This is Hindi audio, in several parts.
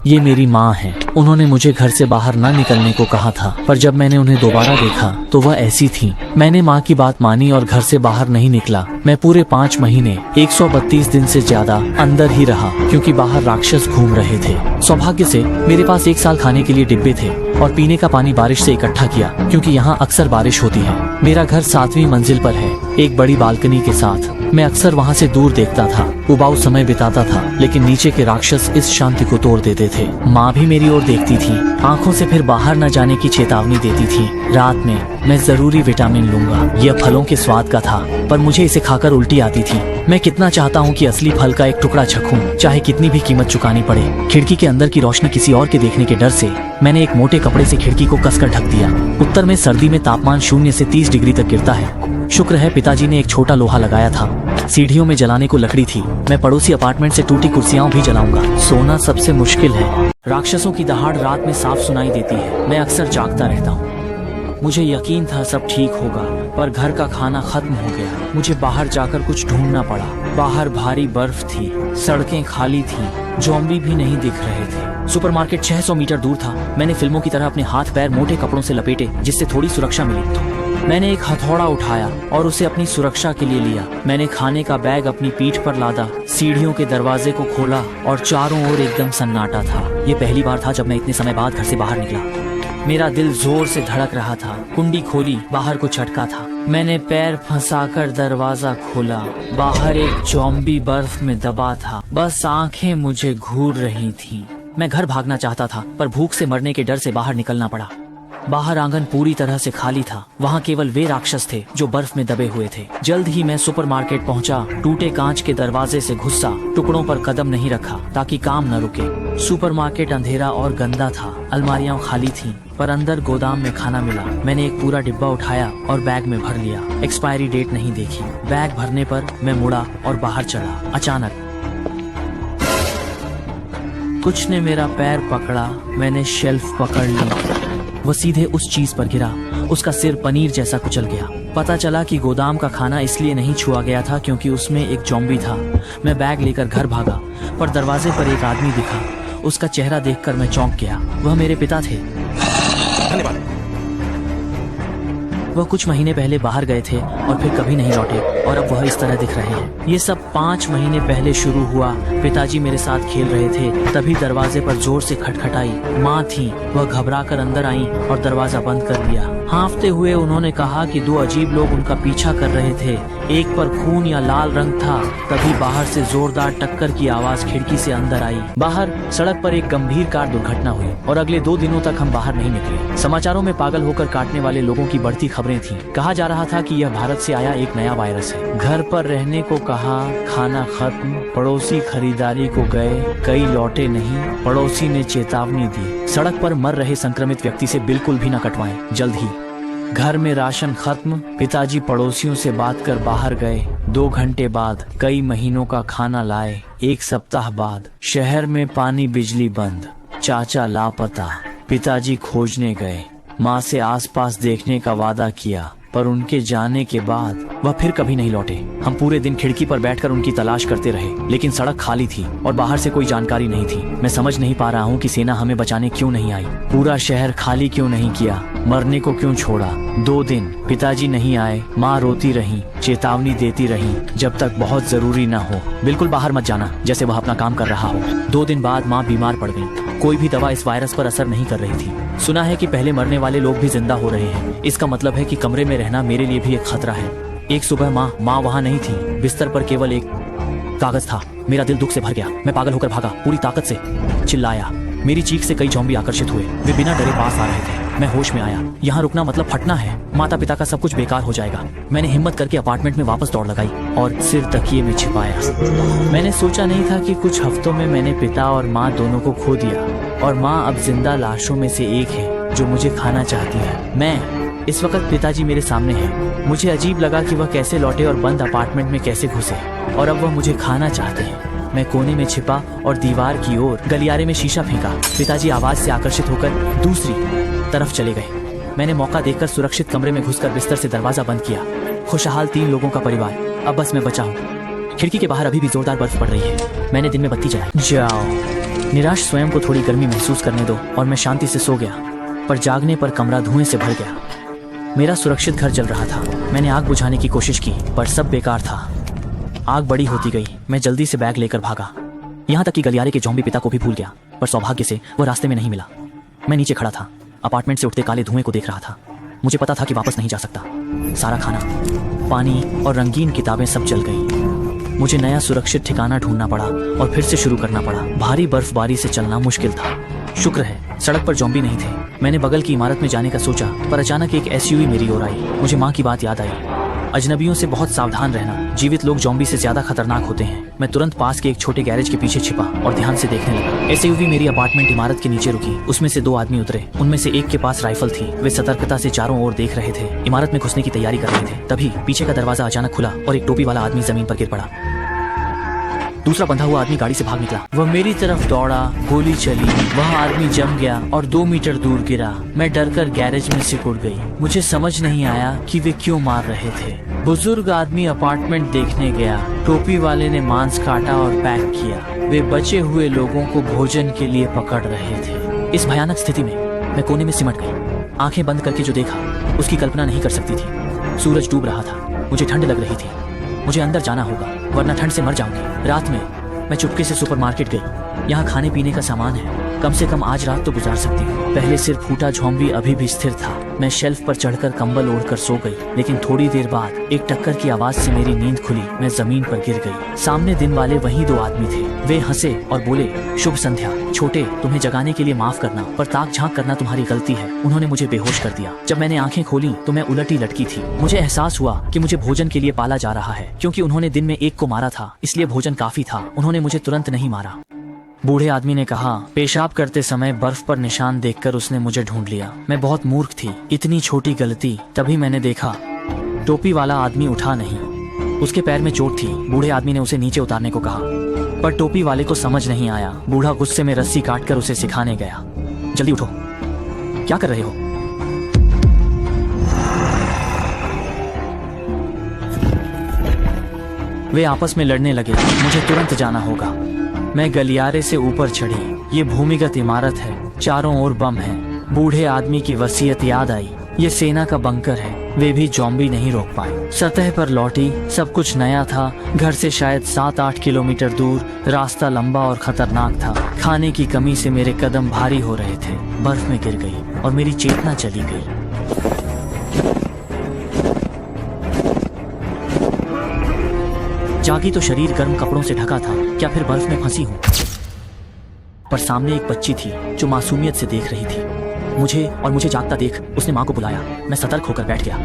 ये मेरी माँ है। उन्होंने मुझे घर से बाहर ना निकलने को कहा था, पर जब मैंने उन्हें दोबारा देखा तो वह ऐसी थी। मैंने माँ की बात मानी और घर से बाहर नहीं निकला। मैं पूरे 5 महीने 132 दिन से ज्यादा अंदर ही रहा, क्योंकि बाहर राक्षस घूम रहे थे। सौभाग्य से मेरे पास 1 साल खाने के लिए डिब्बे थे और पीने का पानी बारिश से इकट्ठा किया, क्योंकि यहाँ अक्सर बारिश होती है। मेरा घर 7वीं मंजिल पर है, एक बड़ी बालकनी के साथ। मैं अक्सर वहाँ से दूर देखता था, उबाऊ समय बिताता था, लेकिन नीचे के राक्षस इस शांति को तोड़ देते थे। माँ भी मेरी ओर देखती थी, आंखों से फिर बाहर न जाने की चेतावनी देती थी। रात में मैं जरूरी विटामिन लूंगा। यह फलों के स्वाद का था, पर मुझे इसे खाकर उल्टी आती थी। मैं कितना चाहता हूँ कि असली फल का एक टुकड़ा चखूं, चाहे कितनी भी कीमत चुकानी पड़े। खिड़की के अंदर की रोशनी किसी और के देखने के डर से मैंने एक मोटे कपड़े से खिड़की को कसकर ढक दिया। उत्तर में सर्दी में तापमान 0 से 30 डिग्री तक गिरता है। शुक्र है पिताजी ने एक छोटा लोहा लगाया था। सीढ़ियों में जलाने को लकड़ी थी। मैं पड़ोसी अपार्टमेंट से टूटी कुर्सियां भी जलाऊंगा। सोना सबसे मुश्किल है। राक्षसों की दहाड़ रात में साफ सुनाई देती है। मैं अक्सर जागता रहता हूँ। मुझे यकीन था सब ठीक होगा, पर घर का खाना खत्म हो गया। मुझे बाहर जाकर कुछ ढूंढना पड़ा। बाहर भारी बर्फ थी, सड़कें खाली थी, ज़ॉम्बी भी नहीं दिख रहे थे। सुपरमार्केट 600 मीटर दूर था। मैंने फिल्मों की तरह अपने हाथ पैर मोटे कपड़ों से लपेटे, जिससे थोड़ी सुरक्षा मिली। मैंने एक हथौड़ा उठाया और उसे अपनी सुरक्षा के लिए लिया। मैंने खाने का बैग अपनी पीठ पर लादा, सीढ़ियों के दरवाजे को खोला और चारों ओर एकदम सन्नाटा था। ये पहली बार था जब मैं इतने समय बाद घर से बाहर निकला। मेरा दिल जोर से धड़क रहा था। कुंडी खोली, बाहर को झटका था। मैंने पैर फंसाकर दरवाजा खोला। बाहर एक ज़ॉम्बी बर्फ में दबा था, बस आंखें मुझे घूर रही थीं। मैं घर भागना चाहता था, पर भूख से मरने के डर से बाहर निकलना पड़ा। बाहर आंगन पूरी तरह से खाली था। वहाँ केवल वे राक्षस थे जो बर्फ में दबे हुए थे। जल्द ही मैं सुपरमार्केट पहुँचा। टूटे कांच के दरवाजे से घुसा, टुकड़ों पर कदम नहीं रखा ताकि काम न रुके। सुपरमार्केट अंधेरा और गंदा था। अलमारियां खाली थीं, पर अंदर गोदाम में खाना मिला। मैंने एक पूरा डिब्बा उठाया और बैग में भर लिया। एक्सपायरी डेट नहीं देखी। बैग भरने पर मैं मुड़ा और बाहर चला। अचानक कुछ ने मेरा पैर पकड़ा। मैंने शेल्फ पकड़ ली। वो सीधे उस चीज पर गिरा। उसका सिर पनीर जैसा कुचल गया। पता चला कि गोदाम का खाना इसलिए नहीं छुआ गया था क्योंकि उसमें एक ज़ॉम्बी था। मैं बैग लेकर घर भागा, पर दरवाजे पर एक आदमी दिखा। उसका चेहरा देखकर मैं चौंक गया। वह मेरे पिता थे। धन्यवाद। वह कुछ महीने पहले बाहर गए थे और फिर कभी नहीं लौटे, और अब वह इस तरह दिख रहे हैं। ये सब 5 महीने पहले शुरू हुआ। पिताजी मेरे साथ खेल रहे थे, तभी दरवाजे पर जोर से खटखटाई। माँ थी, वह घबराकर अंदर आई और दरवाजा बंद कर दिया। हाँफते हुए उन्होंने कहा कि 2 अजीब लोग उनका पीछा कर रहे थे। एक पर खून या लाल रंग था। तभी बाहर से जोरदार टक्कर की आवाज खिड़की से अंदर आई। बाहर सड़क पर एक गंभीर कार दुर्घटना हुई और अगले 2 दिनों तक हम बाहर नहीं निकले। समाचारों में पागल होकर काटने वाले लोगों की बढ़ती खबरें थीं। कहा जा रहा था कि यह भारत से आया एक नया वायरस है। घर पर रहने को कहा, खाना खत्म। पड़ोसी खरीदारी को गए, कई लौटे नहीं। पड़ोसी ने चेतावनी दी, सड़क पर मर रहे संक्रमित व्यक्ति से बिल्कुल भी न कटवाएं, जल्द ही। घर में राशन खत्म। पिताजी पड़ोसियों से बात कर बाहर गए। 2 घंटे बाद कई महीनों का खाना लाए। 1 सप्ताह बाद शहर में पानी बिजली बंद। चाचा लापता। पिताजी खोजने गए। माँ से आसपास देखने का वादा किया, पर उनके जाने के बाद वह फिर कभी नहीं लौटे। हम पूरे दिन खिड़की पर बैठकर उनकी तलाश करते रहे, लेकिन सड़क खाली थी और बाहर से कोई जानकारी नहीं थी। मैं समझ नहीं पा रहा हूँ कि सेना हमें बचाने क्यों नहीं आई। पूरा शहर खाली क्यों नहीं किया, मरने को क्यों छोड़ा। 2 दिन पिताजी नहीं आए। माँ रोती रही, चेतावनी देती रही, जब तक बहुत जरूरी न हो बिल्कुल बाहर मत जाना, जैसे वह अपना काम कर रहा हो। 2 दिन बाद माँ बीमार पड़ गई। कोई भी दवा इस वायरस पर असर नहीं कर रही थी। सुना है कि पहले मरने वाले लोग भी जिंदा हो रहे हैं। इसका मतलब है कि कमरे में रहना मेरे लिए भी एक खतरा है। एक सुबह माँ वहाँ नहीं थी। बिस्तर पर केवल एक कागज था। मेरा दिल दुख से भर गया। मैं पागल होकर भागा, पूरी ताकत से चिल्लाया। मेरी चीख से कई ज़ॉम्बी आकर्षित हुए। वे बिना डरे पास आ रहे थे। मैं होश में आया। यहाँ रुकना मतलब फटना है। माता पिता का सब कुछ बेकार हो जाएगा। मैंने हिम्मत करके अपार्टमेंट में वापस दौड़ लगाई और सिर तकिए में छिपाया। मैंने सोचा नहीं था कि कुछ हफ्तों में मैंने पिता और माँ दोनों को खो दिया, और माँ अब जिंदा लाशों में से एक है जो मुझे खाना चाहती है। मैं इस वक्त पिताजी मेरे सामने है। मुझे अजीब लगा कि वह कैसे लौटे और बंद अपार्टमेंट में कैसे घुसे, और अब वह मुझे खाना चाहते हैं। मैं कोने में छिपा और दीवार की ओर गलियारे में शीशा फेंका। पिताजी आवाज से आकर्षित होकर दूसरी तरफ चले गए। मैंने मौका देखकर सुरक्षित कमरे में घुसकर बिस्तर से दरवाजा बंद किया। खुशहाल 3 लोगों का परिवार। अब बस मैं बचा हूँ। खिड़की के बाहर अभी भी जोरदार बर्फ पड़ रही है। मैंने दिन में बत्ती जलाई। जाओ। निराश स्वयं को थोड़ी गर्मी महसूस करने दो और मैं शांति से सो गया, पर जागने पर कमरा धुएं से भर गया। मेरा सुरक्षित घर जल रहा था। मैंने आग बुझाने की कोशिश की, पर सब बेकार था। आग बड़ी होती गई। मैं जल्दी से बैग लेकर भागा, यहाँ तक कि गलियारे के ज़ॉम्बी पिता को भी भूल गया, पर सौभाग्य से वो रास्ते में नहीं मिला। मैं नीचे खड़ा था, अपार्टमेंट से उठते काले धुएं को देख रहा था। मुझे पता था कि वापस नहीं जा सकता। सारा खाना, पानी और रंगीन किताबें सब जल गई। मुझे नया सुरक्षित ठिकाना ढूंढना पड़ा और फिर से शुरू करना पड़ा। भारी बर्फबारी से चलना मुश्किल था। शुक्र है सड़क पर ज़ॉम्बी नहीं थे। मैंने बगल की इमारत में जाने का सोचा, पर अचानक एक एसयूवी मेरी ओर आई। मुझे माँ की बात याद आई, अजनबियों से बहुत सावधान रहना, जीवित लोग ज़ॉम्बी से ज्यादा खतरनाक होते हैं। मैं तुरंत पास के एक छोटे गैरेज के पीछे छिपा और ध्यान से देखने लगा। एसयूवी मेरी अपार्टमेंट इमारत के नीचे रुकी। उसमें से 2 आदमी उतरे। उनमें से एक के पास राइफल थी। वे सतर्कता से चारों ओर देख रहे थे, इमारत में घुसने की तैयारी कर रहे थे। तभी पीछे का दरवाजा अचानक खुला और एक टोपी वाला आदमी जमीन पर गिर पड़ा। दूसरा बंधा हुआ आदमी गाड़ी से भाग निकला। वह मेरी तरफ दौड़ा, गोली चली, वह आदमी जम गया और 2 मीटर दूर गिरा। मैं डरकर गैरेज में सिकुड़ गई। मुझे समझ नहीं आया कि वे क्यों मार रहे थे। बुजुर्ग आदमी अपार्टमेंट देखने गया। टोपी वाले ने मांस काटा और पैक किया। वे बचे हुए लोगों को भोजन के लिए पकड़ रहे थे। इस भयानक स्थिति में मैं कोने में सिमट गई। आंखें बंद करके जो देखा उसकी कल्पना नहीं कर सकती थी। सूरज डूब रहा था। मुझे ठंड लग रही थी। मुझे अंदर जाना होगा, वरना ठंड से मर जाऊंगी। रात में मैं चुपके से सुपरमार्केट गई। यहाँ खाने पीने का सामान है, कम से कम आज रात तो गुजार सकती हूँ। पहले सिर फूटा ज़ॉम्बी अभी भी स्थिर था। मैं शेल्फ पर चढ़कर कंबल ओढ़कर सो गई, लेकिन थोड़ी देर बाद एक टक्कर की आवाज से मेरी नींद खुली। मैं जमीन पर गिर गई। सामने दिन वाले वही 2 आदमी थे। वे हंसे और बोले, शुभ संध्या छोटे, तुम्हें जगाने के लिए माफ करना, पर ताक झांक करना तुम्हारी गलती है। उन्होंने मुझे बेहोश कर दिया। जब मैंने आंखें खोली तो मैं उलटी लटकी थी। मुझे एहसास हुआ कि मुझे भोजन के लिए पाला जा रहा है, क्योंकि उन्होंने दिन में एक को मारा था, इसलिए भोजन काफी था। उन्होंने मुझे तुरंत नहीं मारा। बूढ़े आदमी ने कहा, पेशाब करते समय बर्फ पर निशान देखकर उसने मुझे ढूंढ लिया। मैं बहुत मूर्ख थी, इतनी छोटी गलती। तभी मैंने देखा टोपी वाला आदमी उठा नहीं, उसके पैर में चोट थी। बूढ़े आदमी ने उसे नीचे उतारने को कहा, पर टोपी वाले को समझ नहीं आया। बूढ़ा गुस्से में रस्सी काटकर उसे सिखाने गया। जल्दी उठो, क्या कर रहे हो? वे आपस में लड़ने लगे। मुझे तुरंत जाना होगा। मैं गलियारे से ऊपर चढ़ी। ये भूमिगत इमारत है, चारों ओर बम है। बूढ़े आदमी की वसीयत याद आई। ये सेना का बंकर है। वे भी ज़ॉम्बी नहीं रोक पाए। सतह पर लौटी। सब कुछ नया था। घर से शायद 7-8 किलोमीटर दूर। रास्ता लंबा और खतरनाक था। खाने की कमी से मेरे कदम भारी हो रहे थे। बर्फ में गिर गई और मेरी चेतना चली गई। जागी तो शरीर गर्म कपड़ों से ढका था। क्या फिर बर्फ में फंसी हूँ? पर सामने एक बच्ची थी जो मासूमियत से देख रही थी मुझे जागता देख उसने माँ को बुलाया। मैं सतर्क होकर बैठ गया,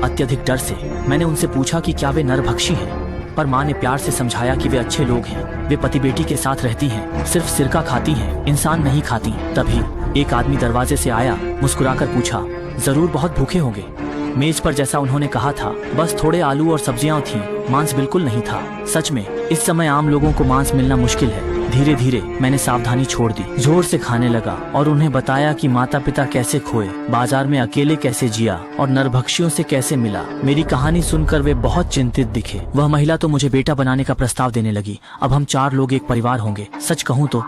अत्यधिक डर से। मैंने उनसे पूछा कि क्या वे नरभक्षी हैं, पर माँ ने प्यार से समझाया कि वे अच्छे लोग हैं। वे पति बेटी के साथ रहती हैं, सिर्फ सिरका खाती हैं, इंसान नहीं खाती। तभी एक आदमी दरवाजे से आया, मुस्कुराकर पूछा, जरूर बहुत भूखे होंगे। मेज पर जैसा उन्होंने कहा था, बस थोड़े आलू और सब्जियां थीं, मांस बिल्कुल नहीं था। सच में इस समय आम लोगों को मांस मिलना मुश्किल है। धीरे धीरे मैंने सावधानी छोड़ दी, जोर से खाने लगा और उन्हें बताया कि माता पिता कैसे खोए, बाजार में अकेले कैसे जिया और नरभक्षियों से कैसे मिला। मेरी कहानी सुनकर वे बहुत चिंतित दिखे। वह महिला तो मुझे बेटा बनाने का प्रस्ताव देने लगी। अब हम 4 लोग एक परिवार होंगे। सच कहूँ तो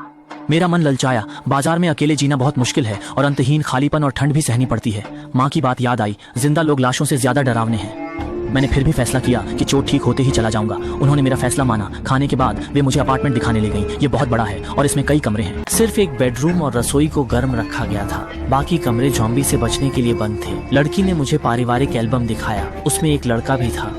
मेरा मन ललचाया। बाजार में अकेले जीना बहुत मुश्किल है और अंतहीन खालीपन और ठंड भी सहनी पड़ती है। माँ की बात याद आई, जिंदा लोग लाशों से ज्यादा डरावने हैं। मैंने फिर भी फैसला किया कि चोट ठीक होते ही चला जाऊंगा। उन्होंने मेरा फैसला माना। खाने के बाद वे मुझे अपार्टमेंट दिखाने ले गईं। ये बहुत बड़ा है और इसमें कई कमरे हैं। सिर्फ एक बेडरूम और रसोई को गर्म रखा गया था। बाकी कमरे ज़ॉम्बी से बचने के लिए बंद थे। लड़की ने मुझे पारिवारिक एल्बम दिखाया। उसमें एक लड़का भी था।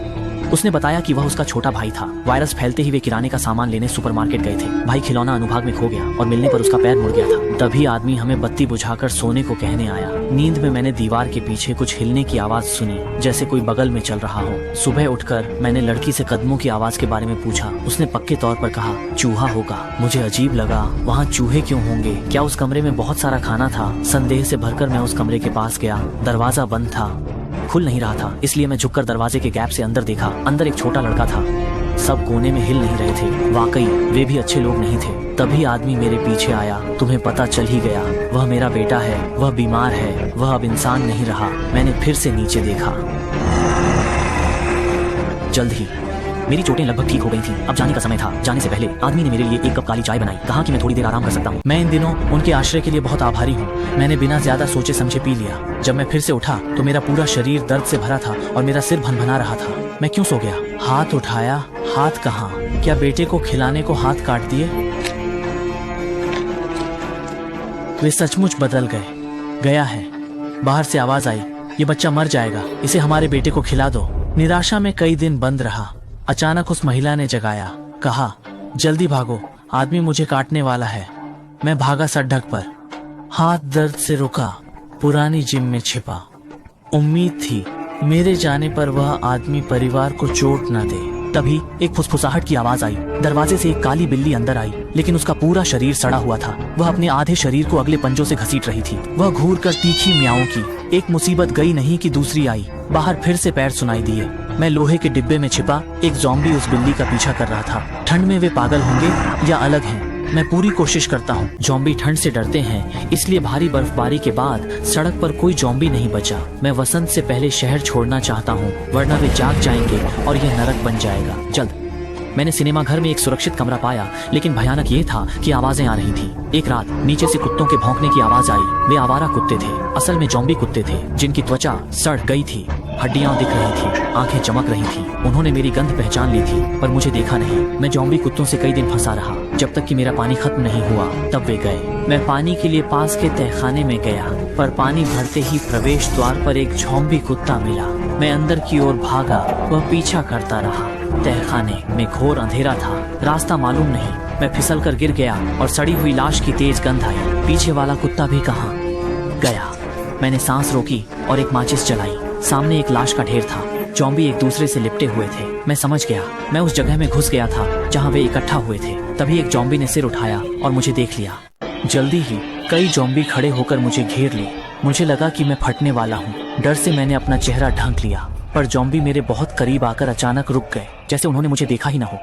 उसने बताया कि वह उसका छोटा भाई था। वायरस फैलते ही वे किराने का सामान लेने सुपरमार्केट गए थे। भाई खिलौना अनुभाग में खो गया और मिलने पर उसका पैर मुड़ गया था। तभी आदमी हमें बत्ती बुझाकर सोने को कहने आया। नींद में मैंने दीवार के पीछे कुछ हिलने की आवाज सुनी, जैसे कोई बगल में चल रहा हो। सुबह उठकर मैंने लड़की से कदमों की आवाज के बारे में पूछा। उसने पक्के तौर पर कहा, चूहा होगा। मुझे अजीब लगा, वहाँ चूहे क्यों होंगे? क्या उस कमरे में बहुत सारा खाना था? संदेह से भरकर मैं उस कमरे के पास गया। दरवाजा बंद था, खुल नहीं रहा था, इसलिए मैं झुककर दरवाजे के गैप से अंदर देखा। अंदर एक छोटा लड़का था। सब कोने में हिल नहीं रहे थे। वाकई वे भी अच्छे लोग नहीं थे। तभी आदमी मेरे पीछे आया। तुम्हें पता चल ही गया, वह मेरा बेटा है। वह बीमार है, वह अब इंसान नहीं रहा। मैंने फिर से नीचे देखा। जल्द ही मेरी चोटें लगभग ठीक हो गई थी। अब जाने का समय था। जाने से पहले आदमी ने मेरे लिए एक कप काली चाय बनाई। कहा कि मैं थोड़ी देर आराम कर सकता हूँ। मैं इन दिनों उनके आश्रय के लिए बहुत आभारी हूँ। मैंने बिना ज्यादा सोचे समझे पी लिया। जब मैं फिर से उठा तो मेरा पूरा शरीर दर्द से भरा था और मेरा सिर भनभना रहा था। मैं क्यों सो गया? हाथ उठाया, हाथ कहाँ? क्या बेटे को खिलाने को हाथ काट दिए? वे सचमुच बदल गया है। बाहर से आवाज आई, ये बच्चा मर जाएगा, इसे हमारे बेटे को खिला दो। निराशा में कई दिन बंद रहा। अचानक उस महिला ने जगाया। कहा, जल्दी भागो, आदमी मुझे काटने वाला है। मैं भागा सड़क पर। हाथ दर्द से रुका, पुरानी जिम में छिपा। उम्मीद थी मेरे जाने पर वह आदमी परिवार को चोट न दे। तभी एक फुसफुसाहट की आवाज आई। दरवाजे से एक काली बिल्ली अंदर आई, लेकिन उसका पूरा शरीर सड़ा हुआ था। वह अपने आधे शरीर को अगले पंजों से घसीट रही थी। वह घूर कर तीखी म्याऊं की। एक मुसीबत गई नहीं कि दूसरी आई। बाहर फिर से पैर सुनाई दिए। मैं लोहे के डिब्बे में छिपा। एक ज़ॉम्बी उस बिल्ली का पीछा कर रहा था। ठंड में वे पागल होंगे या अलग हैं? मैं पूरी कोशिश करता हूँ। ज़ॉम्बी ठंड से डरते हैं, इसलिए भारी बर्फबारी के बाद सड़क पर कोई ज़ॉम्बी नहीं बचा। मैं वसंत से पहले शहर छोड़ना चाहता हूँ, वरना वे जाग जाएंगे और यह नरक बन जाएगा जल्द। मैंने सिनेमा घर में एक सुरक्षित कमरा पाया, लेकिन भयानक ये था कि आवाजें आ रही थी। एक रात नीचे से कुत्तों के भौंकने की आवाज आई। वे आवारा कुत्ते थे, असल में ज़ॉम्बी कुत्ते थे, जिनकी त्वचा सड़ गई थी, हड्डियां दिख रही थी, आंखें चमक रही थी। उन्होंने मेरी गंध पहचान ली थी, पर मुझे देखा नहीं। मैं ज़ॉम्बी कुत्तों से कई दिन फंसा रहा, जब तक कि मेरा पानी खत्म नहीं हुआ। तब वे गए। मैं पानी के लिए पास के तहखाने में गया, पर पानी भरते ही प्रवेश द्वार पर एक ज़ॉम्बी कुत्ता मिला। मैं अंदर की ओर भागा, वह पीछा करता रहा। तहखाने में घोर अंधेरा था, रास्ता मालूम नहीं। मैं फिसल कर गिर गया और सड़ी हुई लाश की तेज गंध आई। पीछे वाला कुत्ता भी कहाँ गया? मैंने सांस रोकी और एक माचिस जलाई। सामने एक लाश का ढेर था। ज़ॉम्बी एक दूसरे से लिपटे हुए थे। मैं समझ गया, मैं उस जगह में घुस गया था जहाँ वे इकट्ठा हुए थे। तभी एक ज़ॉम्बी ने सिर उठाया और मुझे देख लिया। जल्दी ही कई ज़ॉम्बी खड़े होकर मुझे घेर लिए। मुझे लगा कि मैं फटने वाला हूँ। डर से मैंने अपना चेहरा ढक लिया, पर ज़ॉम्बी मेरे बहुत करीब आकर अचानक रुक गए, जैसे उन्होंने मुझे देखा ही न हो।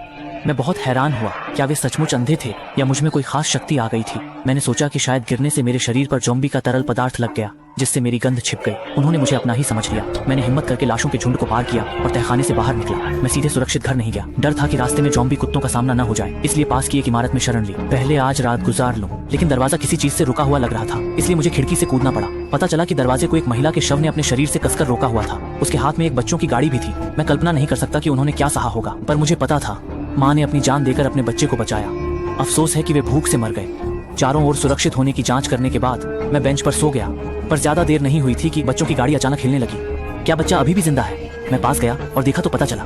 मैं बहुत हैरान हुआ। क्या वे सचमुच अंधे थे या मुझ में कोई खास शक्ति आ गई थी? मैंने सोचा कि शायद गिरने से मेरे शरीर पर ज़ॉम्बी का तरल पदार्थ लग गया, जिससे मेरी गंध छिप गई। उन्होंने मुझे अपना ही समझ लिया। मैंने हिम्मत करके लाशों के झुंड को पार किया और तहखाने से बाहर निकला। मैं सीधे सुरक्षित घर नहीं गया। डर था कि रास्ते में ज़ॉम्बी कुत्तों का सामना न हो जाए, इसलिए पास की एक इमारत में शरण ली। पहले आज रात गुजार लूं, लेकिन दरवाजा किसी चीज से रुका हुआ लग रहा था, इसलिए मुझे खिड़की से कूदना पड़ा। पता चला कि दरवाजे को एक महिला के शव ने अपने शरीर से कसकर रोका हुआ था। उसके हाथ में एक बच्चों की गाड़ी भी थी। मैं कल्पना नहीं कर सकता कि उन्होंने क्या सहा होगा, पर मुझे पता था माँ ने अपनी जान देकर अपने बच्चे को बचाया। अफसोस है कि वे भूख से मर गए। चारों ओर सुरक्षित होने की जांच करने के बाद मैं बेंच पर सो गया, पर ज्यादा देर नहीं हुई थी कि बच्चों की गाड़ी अचानक हिलने लगी। क्या बच्चा अभी भी जिंदा है? मैं पास गया और देखा तो पता चला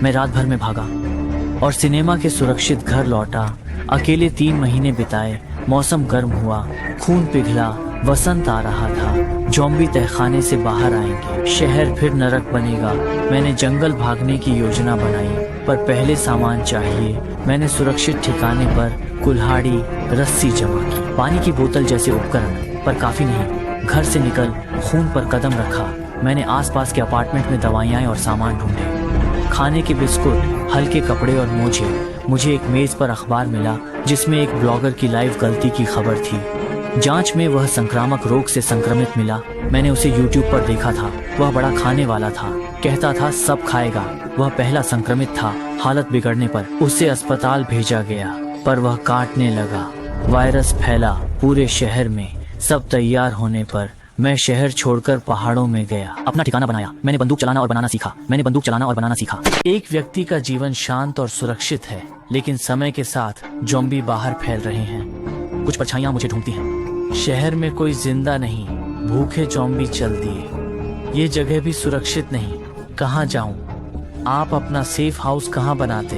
मैं रात भर में भागा और सिनेमा के सुरक्षित घर लौटा। अकेले 3 महीने बिताए। मौसम गर्म हुआ, खून पिघला, वसंत आ रहा था। ज़ॉम्बी तहखाने से बाहर आएंगे, शहर फिर नरक बनेगा। मैंने जंगल भागने की योजना बनाई, पर पहले सामान चाहिए। मैंने सुरक्षित ठिकाने पर कुल्हाड़ी, रस्सी जमा की, पानी की बोतल जैसे उपकरण, पर काफी नहीं। घर से निकल खून पर कदम रखा। मैंने आसपास के अपार्टमेंट में दवाइयाँ और सामान ढूंढे, खाने के बिस्कुट, हल्के कपड़े और मोजे। मुझे एक मेज पर अखबार मिला जिसमें एक ब्लॉगर की लाइव गलती की खबर थी। जांच में वह संक्रामक रोग से संक्रमित मिला। मैंने उसे यूट्यूब पर देखा था। वह बड़ा खाने वाला था, कहता था सब खाएगा। वह पहला संक्रमित था। हालत बिगड़ने पर उसे अस्पताल भेजा गया, पर वह काटने लगा। वायरस फैला पूरे शहर में। सब तैयार होने पर मैं शहर छोड़कर पहाड़ों में गया। अपना ठिकाना बनाया। मैंने बंदूक चलाना और बनाना सीखा। एक व्यक्ति का जीवन शांत और सुरक्षित है, लेकिन समय के साथ ज़ॉम्बी बाहर फैल रहे हैं। कुछ परछाइयां मुझे ढूंढती हैं। शहर में कोई जिंदा नहीं, भूखे ज़ॉम्बी चल दिए। ये जगह भी सुरक्षित नहीं। कहाँ जाऊं? आप अपना सेफ हाउस कहाँ बनाते?